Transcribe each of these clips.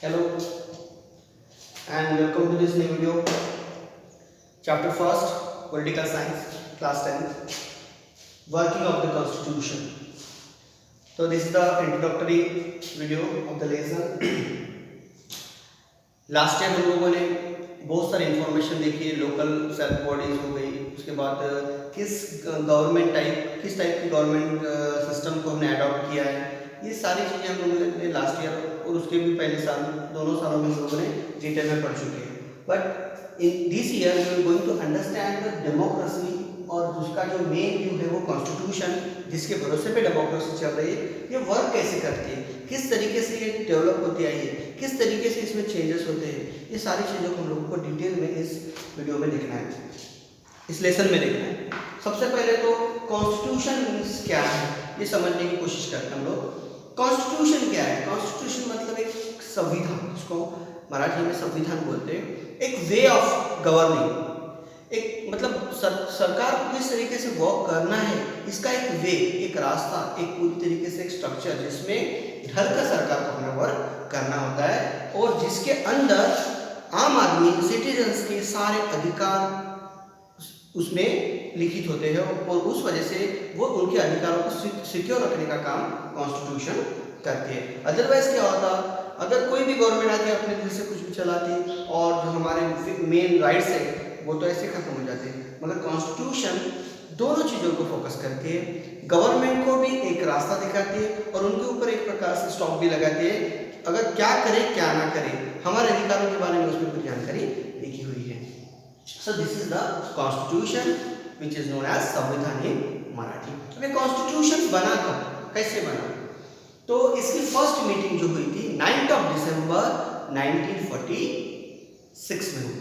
Hello and welcome to this new video. Chapter first, Political Science, Class 10, Working of the Constitution. So this is the introductory video of the lesson. Last time हम लोगों ने बहुत सारी information देखी है, local self bodies हो गई, उसके बाद किस टाइप की गवर्नमेंट सिस्टम को हमने अडॉप्ट किया है, ये सारी चीज़ें हम लोगों ने लास्ट ईयर और उसके भी पहले साल, दोनों सालों में हम लोगों ने डिटेल में पढ़ चुके हैं. But in this year we are going to understand the democracy, और उसका जो मेन व्यू है वो कॉन्स्टिट्यूशन, जिसके भरोसे पे डेमोक्रेसी चल रही है, ये वर्क कैसे करती है, किस तरीके से ये डेवलप होती आई है, किस तरीके से इसमें चेंजेस होते हैं, ये सारी चीज़ों को हम लोगों को डिटेल में इस वीडियो में देखना है, इस लेसन में देखना है. सबसे पहले तो कॉन्स्टिट्यूशन मीन्स क्या है ये समझने की कोशिश करते हैं हम लोग. कॉन्स्टिट्यूशन क्या है? कॉन्स्टिट्यूशन मतलब एक संविधान, जिसको मराठी में संविधान बोलते हैं, एक वे ऑफ गवर्निंग, एक मतलब सरकार को किस तरीके से वर्क करना है, इसका एक वे, एक रास्ता, एक पूरी तरीके से एक स्ट्रक्चर, जिसमें ढल कर सरकार को हमें वर्क करना होता है, और जिसके अंदर आम आदमी, सिटीजन्स के सारे अधिकार उसमें लिखित होते हैं, और उस वजह से वो उनके अधिकारों को सिक्योर रखने का काम कॉन्स्टिट्यूशन करती है. अदरवाइज क्या होता, अगर कोई भी गवर्नमेंट आके अपने दिल से कुछ भी चलाती और जो हमारे मेन राइट्स है वो तो ऐसे खत्म हो जाते हैं. मगर कॉन्स्टिट्यूशन दोनों चीज़ों को फोकस करके गवर्नमेंट को भी एक रास्ता दिखाती है और उनके ऊपर एक प्रकार से स्टॉप भी लगाती है, अगर क्या करे क्या ना करे, हमारे अधिकारों के बारे में उसमें कुछ जानकारी लिखी हुई है. So this is the constitution which is known as samvidhan in Marathi. अभी कॉन्स्टिट्यूशन बना कब, कैसे बना? तो इसकी फर्स्ट मीटिंग जो हुई थी 9 दिसंबर 1946 में हुई.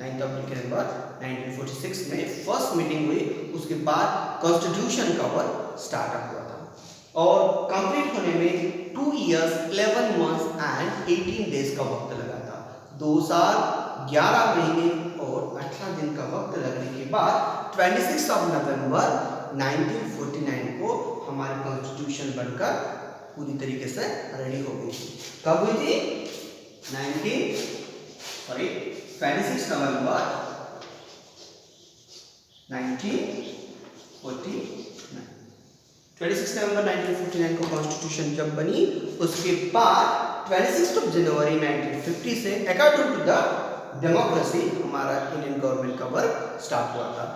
9 दिसंबर 1946 में फर्स्ट मीटिंग हुई. उसके बाद कॉन्स्टिट्यूशन का वर्क स्टार्टअप हुआ था और कंप्लीट होने में 2 years 11 months एंड 18 days का वक्त लगा था. 2 साल 11 महीने और 18 दिन का वक्त लगने के बाद 26 नवंबर 1949 को हमारी कॉन्स्टिट्यूशन बनकर पूरी तरीके से रेडी हो गई. कब हुई थी? 26 नवंबर 1949 को कॉन्स्टिट्यूशन जब बनी, उसके बाद 26 जनवरी 1950 से अकॉर्डिंग टू द डेमोक्रेसी हमारा इंडियन गवर्नमेंट का वर्क स्टार्ट हुआ था.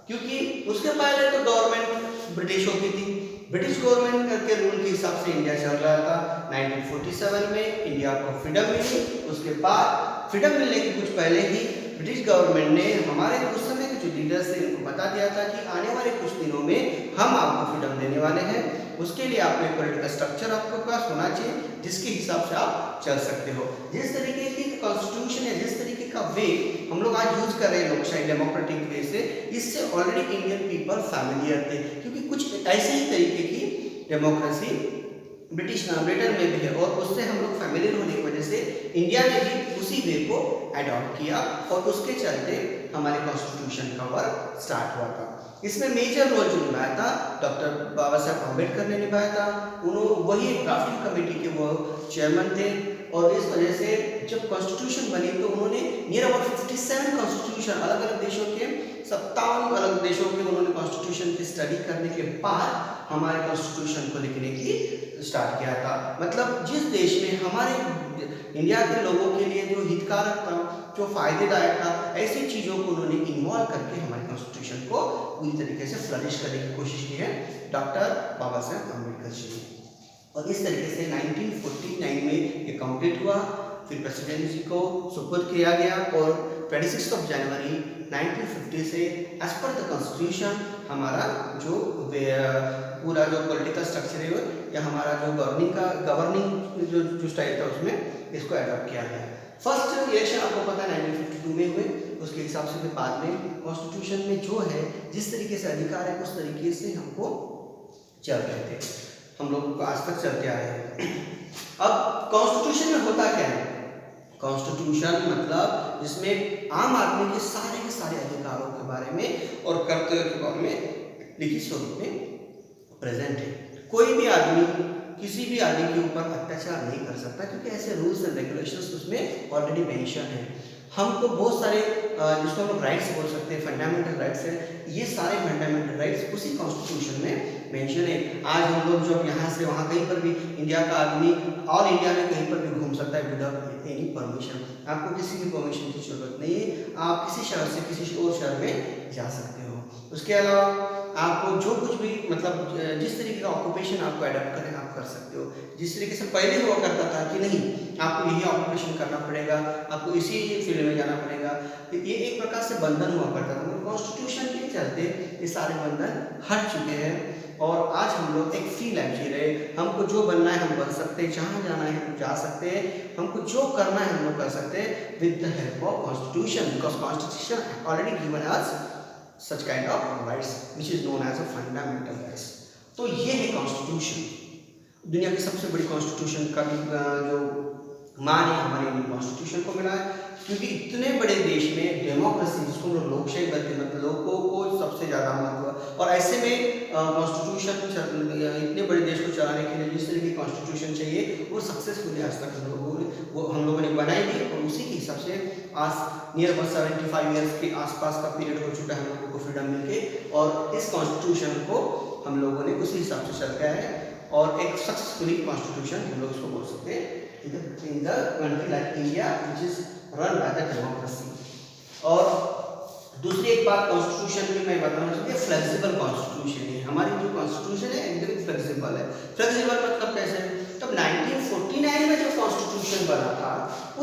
क्योंकि उसके पहले तो गवर्नमेंट ब्रिटिशों की थी, ब्रिटिश गवर्नमेंट के रूल के हिसाब से इंडिया चल रहा था. 1947 में इंडिया को फ्रीडम मिली. उसके बाद फ्रीडम मिलने के कुछ पहले ही ब्रिटिश गवर्नमेंट ने हमारे उस समय के जो लीडर्स थे उनको बता दिया था कि आने वाले कुछ दिनों में हम आपको फ्रीडम देने वाले हैं, उसके लिए आपको एक पॉलिटिकल स्ट्रक्चर आपके पास होना चाहिए जिसके हिसाब से आप चल सकते हो. जिस तरीके की कॉन्स्टिट्यूशन है, जिस तरीके का वे हम लोग आज यूज कर रहे हैं लोकशाही डेमोक्रेटिक वे से, इससे ऑलरेडी इंडियन पीपल फैमिलियर थे, क्योंकि कुछ ऐसे ही तरीके की डेमोक्रेसी ब्रिटेन में भी है और उससे हम लोग फैमिलियर होने की वजह से इंडिया ने भी उसी वे को अडॉप्ट किया और उसके चलते हमारे कॉन्स्टिट्यूशन का वर्क स्टार्ट हुआ था. इसमें मेजर रोल जो निभाया था डॉक्टर बाबा साहब अम्बेडकर ने निभाया था. उन्होंने वही ड्राफ्टिंग कमेटी के वो चेयरमैन थे और इस वजह से जब कॉन्स्टिट्यूशन बनी तो उन्होंने नियर अबाउट 57 कॉन्स्टिट्यूशन अलग अलग देशों के 57 अलग देशों के उन्होंने कॉन्स्टिट्यूशन की स्टडी करने के बाद हमारे कॉन्स्टिट्यूशन को लिखने की स्टार्ट किया था. मतलब जिस देश में हमारे इंडिया के लोगों के लिए जो हितकारक था, जो फायदेदायक था, ऐसी चीज़ों को उन्होंने इन्वॉल्व करके हमारे कॉन्स्टिट्यूशन को पूरी तरीके से फ्लरिश करने की कोशिश की है डॉक्टर बाबा साहब अम्बेडकर जी ने. और इस तरीके से 1949 में ये कंप्लीट हुआ, फिर प्रेसिडेंट जी को सुपुर्द किया गया और 26 जनवरी 1950 से एज पर द कॉन्स्टिट्यूशन हमारा जो पूरा जो पॉलिटिकल स्ट्रक्चर है या हमारा जो गवर्निंग जो स्टाइल था उसमें इसको अडॉप्ट किया गया. फर्स्ट इलेक्शन आपको पता है 1952 में हुए. उसके हिसाब से फिर बाद में कॉन्स्टिट्यूशन में जो है जिस तरीके से अधिकार है उस तरीके से हमको चल रहे थे, हम लोग आज तक चलते आए हैं. अब कॉन्स्टिट्यूशन में होता क्या है? कॉन्स्टिट्यूशन मतलब जिसमें आम आदमी के सारे अधिकारों के बारे में और कर्तव्यों के बारे में लिखित स्वरूप में प्रेजेंट है. कोई भी आदमी किसी भी आदमी के ऊपर अत्याचार नहीं कर सकता, क्योंकि ऐसे रूल्स एंड रेगुलेशंस उसमें ऑलरेडी मेंशन है। हमको बहुत सारे जिसको हम लोग राइट्स बोल सकते हैं, फंडामेंटल राइट्स है, ये सारे फंडामेंटल राइट्स उसी कॉन्स्टिट्यूशन में मेंशन है। आज हम लोग जब यहाँ से वहाँ कहीं पर भी इंडिया का आदमी ऑल इंडिया में कहीं पर भी घूम सकता है विदाउट एनी परमिशन। आपको किसी भी परमिशन की जरूरत नहीं है, आप किसी शहर से किसी और शहर में जा सकते हो। उसके अलावा आपको जो कुछ भी मतलब जिस तरीके का ऑक्यूपेशन आपको अडॉप्ट करें आप कर सकते हो। जिस तरीके से पहले हुआ करता था कि नहीं आपको यही ऑक्यूपेशन करना पड़ेगा, आपको इसी फील्ड में जाना पड़ेगा, ये एक प्रकार से बंधन हुआ करता था। मगर कॉन्स्टिट्यूशन के चलते ये सारे बंधन हट चुके हैं और आज हम लोग एक फ्री लाइफ जी रहे हैं। हमको जो बनना है हम बन सकते हैं, जहाँ जाना है हम जा सकते हैं, हमको जो करना है हम लोग कर सकते हैं with the help of constitution, because constitution already given us such kind of rights which is known as a fundamental rights। तो ये है कॉन्स्टिट्यूशन। दुनिया की सबसे बड़ी कॉन्स्टिट्यूशन का भी जो मान है हमारे इंडियन कॉन्स्टिट्यूशन को मिला है, क्योंकि इतने बड़े देश में डेमोक्रेसी जिसको हम लोग लोकशाही बोलते हैं, मतलब लोगों को सबसे ज़्यादा महत्व, और ऐसे में कॉन्स्टिट्यूशन इतने बड़े देश को चलाने के लिए जिस तरह की कॉन्स्टिट्यूशन चाहिए वो सक्सेसफुली आज तक हम लोगों ने बनाई दी, और उसी के हिसाब से आज नियर अबाउट 75 ईयर्स के आसपास का पीरियड हो चुका है हम लोगों को फ्रीडम मिलके, और इस कॉन्स्टिट्यूशन को हम लोगों ने उसी हिसाब से चल गया है और एक सक्सेसफुली कॉन्स्टिट्यूशन हम लोग उसको बोल सकते हैं in the country like India which is run by the democracy। और दूसरी एक बात कॉन्स्टिट्यूशन की मैं बताना चाहती हूँ, फ्लेक्सिबल कॉन्स्टिट्यूशन है। हमारी जो कॉन्स्टिट्यूशन है एकदम फ्लेक्सिबल है। फ्लेक्सिबल मतलब कैसे? तब 1949 में जो कॉन्स्टिट्यूशन बना था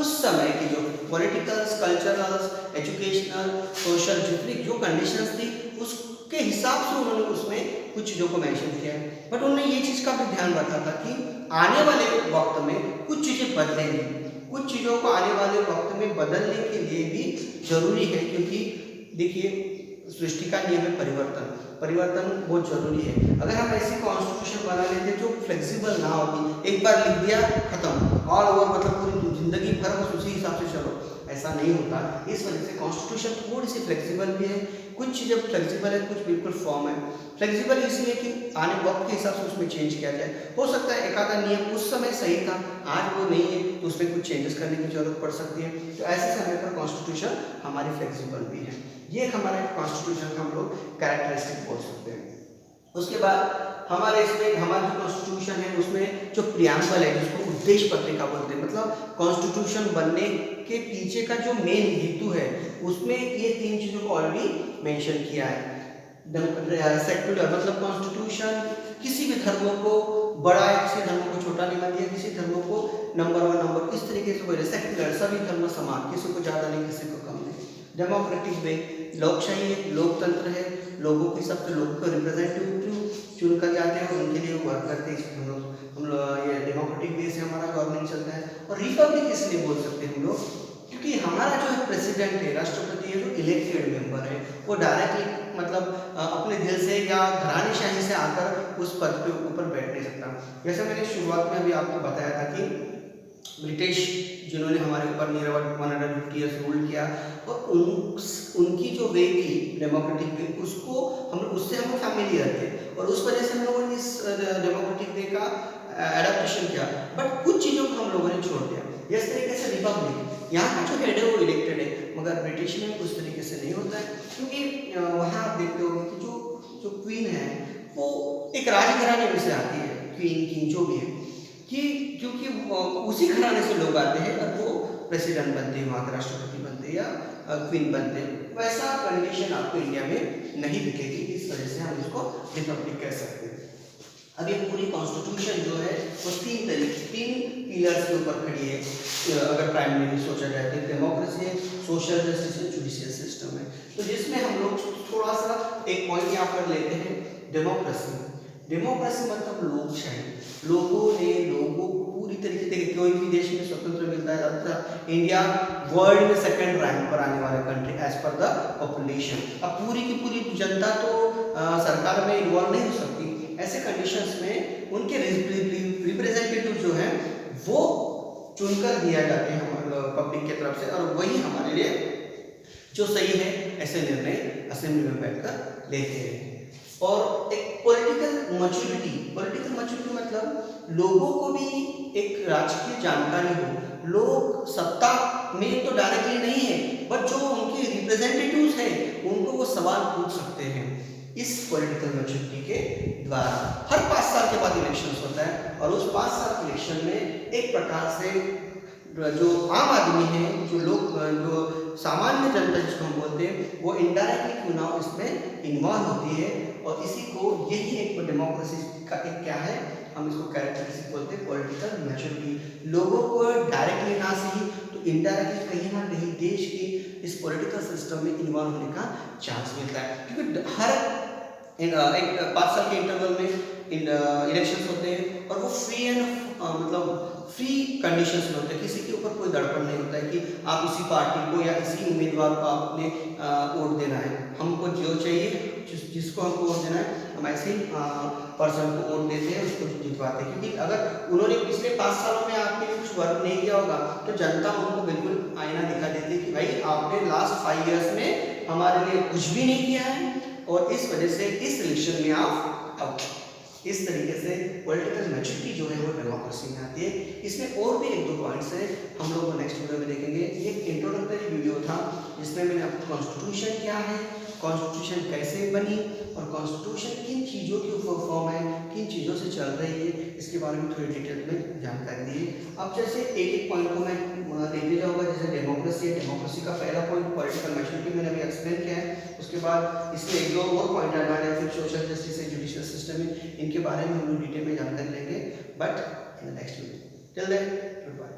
उस समय की जो पॉलिटिकल, कल्चरल, एजुकेशनल, सोशल जितनी जो कंडीशंस थी उसके हिसाब से उन्होंने उसमें कुछ चीज़ों को मेंशन किया है। बट उन्होंने ये चीज़ का भी ध्यान रखा था कि आने वाले वक्त में कुछ चीज़ें बदलेंगी, कुछ चीज़ों को आने वाले वक्त में बदलने के लिए भी जरूरी है, क्योंकि देखिए सृष्टि का नियम है परिवर्तन, परिवर्तन बहुत जरूरी है। अगर हम ऐसी कॉन्स्टिट्यूशन बना लेते जो फ्लेक्सिबल ना होगी, एक बार लिख दिया खत्म ऑल ओवर, मतलब पूरी जिंदगी भर बस उसी हिसाब से चलो, ऐसा नहीं होता। इस वजह से कॉन्स्टिट्यूशन थोड़ी सी फ्लेक्सिबल भी है, कुछ चीज़ें फ्लेक्सिबल है, कुछ बिल्कुल फॉर्म है। फ्लेक्सिबल इसलिए कि आने वक्त के हिसाब से उसमें चेंज किया जाए। हो सकता है एक आधा नियम उस समय सही था, आज वो नहीं है, तो उसमें कुछ चेंजेस करने की जरूरत पड़ सकती है। तो ऐसे समय पर कॉन्स्टिट्यूशन हमारी फ्लेक्सिबल भी है। ये हमारे कॉन्स्टिट्यूशन का हम लोग कैरेक्टरिस्टिक बोल सकते हैं। उसके बाद हमारे इसमें हमारा जो कॉन्स्टिट्यूशन है उसमें जो प्रियम्बल है जिसको उद्देश्य पत्रिका बोलते हैं, मतलब कॉन्स्टिट्यूशन बनने के पीछे का जो मेन हेतु है उसमें ये तीन चीज़ों को ऑलरेडी मेंशन किया है। सेक्युलर मतलब कॉन्स्टिट्यूशन किसी भी धर्मों को बड़ा है, किसी धर्मों को छोटा नहीं मान दिया, किसी धर्मों को नंबर वन नंबर इस तरीके से बोले। सेक्युलर सभी धर्म समान, किसी को ज़्यादा नहीं किसी को कम नहीं। डेमोक्रेटिक वे लोकशाही है, लोकतंत्र है, लोगों के सब लोगों को रिप्रेजेंटेटिव चुन कर जाते हैं और उनके लिए वर्क करते हैं। हम लोग ये डेमोक्रेटिक वे से हमारा गवर्नमेंट चलता है। और रिपब्लिक इसलिए बोल सकते हैं हम लोग क्योंकि हमारा जो है प्रेसिडेंट है, राष्ट्रपति है, जो इलेक्टेड मेंबर है, वो डायरेक्टली मतलब अपने दिल से या घरानेशाही से आकर उस पद के ऊपर बैठ नहीं सकता। जैसे मैंने शुरुआत में अभी आपको बताया था कि ब्रिटिश जिन्होंने हमारे ऊपर नियर अबाउट 150 ईयर्स रूल किया और उनकी जो वे थी डेमोक्रेटिक वे, उसको हम उससे हम लोग फैमिलियर थे और उस वजह से हम लोगों ने इस डेमोक्रेटिक वे का एडेप्टेशन किया। बट कुछ चीज़ों को हम लोगों ने छोड़ दिया। जिस तरीके से रिपब्लिक, यहाँ का जो हेड है वो इलेक्टेड है, मगर ब्रिटिश में उस तरीके से नहीं होता है, क्योंकि वहाँ आप देखते हो कि जो क्वीन है वो एक राजघराने में से आती है, क्वीन किंग जो भी है, कि क्योंकि उसी घराने से लोग आते हैं और वो प्रेसिडेंट बनते हैं, वहाँ के राष्ट्रपति बनते हैं या क्वीन बनते हैं। वैसा कंडीशन आपको इंडिया में नहीं दिखेगी, इस वजह से हम इसको रिपब्लिक कह सकते हैं। अब ये पूरी कॉन्स्टिट्यूशन जो है वो तीन पिलर्स के ऊपर खड़ी है। अगर प्राइमरी सोचा जाए तो डेमोक्रेसी है, सोशल जस्टिस है, जुडिशियल सिस्टम है। तो जिसमें हम लोग थोड़ा सा एक पॉइंट यहाँ पर लेते हैं डेमोक्रेसी। डेमोक्रेसी मतलब लोकशाही, लोगों को पूरी तरीके से कोई भी देश में स्वतंत्र मिलता है। अब इंडिया वर्ल्ड में सेकंड रैंक पर आने वाला country as per the population. अब पूरी की पूरी जनता तो सरकार में इन्वॉल्व नहीं हो सकती, ऐसे कंडीशंस में उनके रिप्रेजेंटेटिव जो हैं वो चुनकर दिया जाते हैं पब्लिक की तरफ से, और वही हमारे लिए जो सही है ऐसे निर्णय असेंबली में बैठकर लेते हैं। और एक पॉलिटिकल मैच्योरिटी मतलब लोगों को भी एक राजकीय जानकारी हो, लोग सत्ता में तो डायरेक्टली नहीं है, बट जो उनके रिप्रेजेंटेटिव्स हैं उनको वो सवाल पूछ सकते हैं इस पॉलिटिकल मैच्योरिटी के द्वारा। हर 5 साल के बाद इलेक्शंस होता है और उस 5 साल के इलेक्शन में एक प्रकार से जो आम आदमी है, जो लोग, जो सामान्य जनता जिसको हम बोलते हैं, वो इनडायरेक्टली चुनाव इसमें इन्वॉल्व होती है और इसी को यही एक डेमोक्रेसी का एक क्या है, हम इसको कैरेक्टरिस्टिक बोलते हैं पॉलिटिकल मैच्योरिटी। लोगों को डायरेक्टली ना सही तो इनडायरेक्टली कहीं ना कहीं देश की इस पॉलिटिकल सिस्टम में इन्वॉल्व होने का चांस मिलता है, क्योंकि हर एक 5 साल के इंटरवल में इलेक्शंस होते हैं और वो फ्री एंड मतलब फ्री कंडीशंस में होते हैं, किसी के ऊपर कोई दड़पण नहीं होता है कि आप इसी पार्टी को या इसी उम्मीदवार को आपने वोट देना है। हमको जो चाहिए, जिसको हमको वोट देना है, हम ऐसे ही पर्सन को वोट देते हैं, उसको जितवाते हैं, क्योंकि अगर उन्होंने पिछले 5 सालों में आपके लिए कुछ वर्क नहीं किया होगा तो जनता उनको बिल्कुल आईना दिखा देती है कि भाई आपने लास्ट 5 इयर्स में हमारे लिए कुछ भी नहीं किया है और इस वजह से इस इलेक्शन में आप आउट। इस तरीके से पॉलिटिकल मैच्योरिटी जो है वो डेमोक्रेसी में आती है। इसमें और भी 1-2 पॉइंट्स है, हम लोग नेक्स्ट वीडियो में देखेंगे। ये एक इंट्रोडक्टरी वीडियो था जिसमें मैंने आपको कॉन्स्टिट्यूशन क्या है, कॉन्स्टिट्यूशन कैसे बनी और कॉन्स्टिट्यूशन किन चीज़ों के ऊपर फॉर्म है, किन चीज़ों से चल रही है, इसके बारे में थोड़ी डिटेल में जानकारी दी है। अब जैसे एक पॉइंट को मैं देते जाऊँगा, जैसे डेमोक्रेसी है, डेमोक्रेसी का पहला पॉइंट पॉलिटिकल मैच्योरिटी मैंने अभी एक्सप्लेन किया है। उसके बाद इसमें 1-2 और पॉइंट आना है, फिर सोशल जस्टिस है, जुडिशियल सिस्टम है, इनके बारे में हम लोग डिटेल में जानकारी लेंगे, but in the next video. Till then good bye.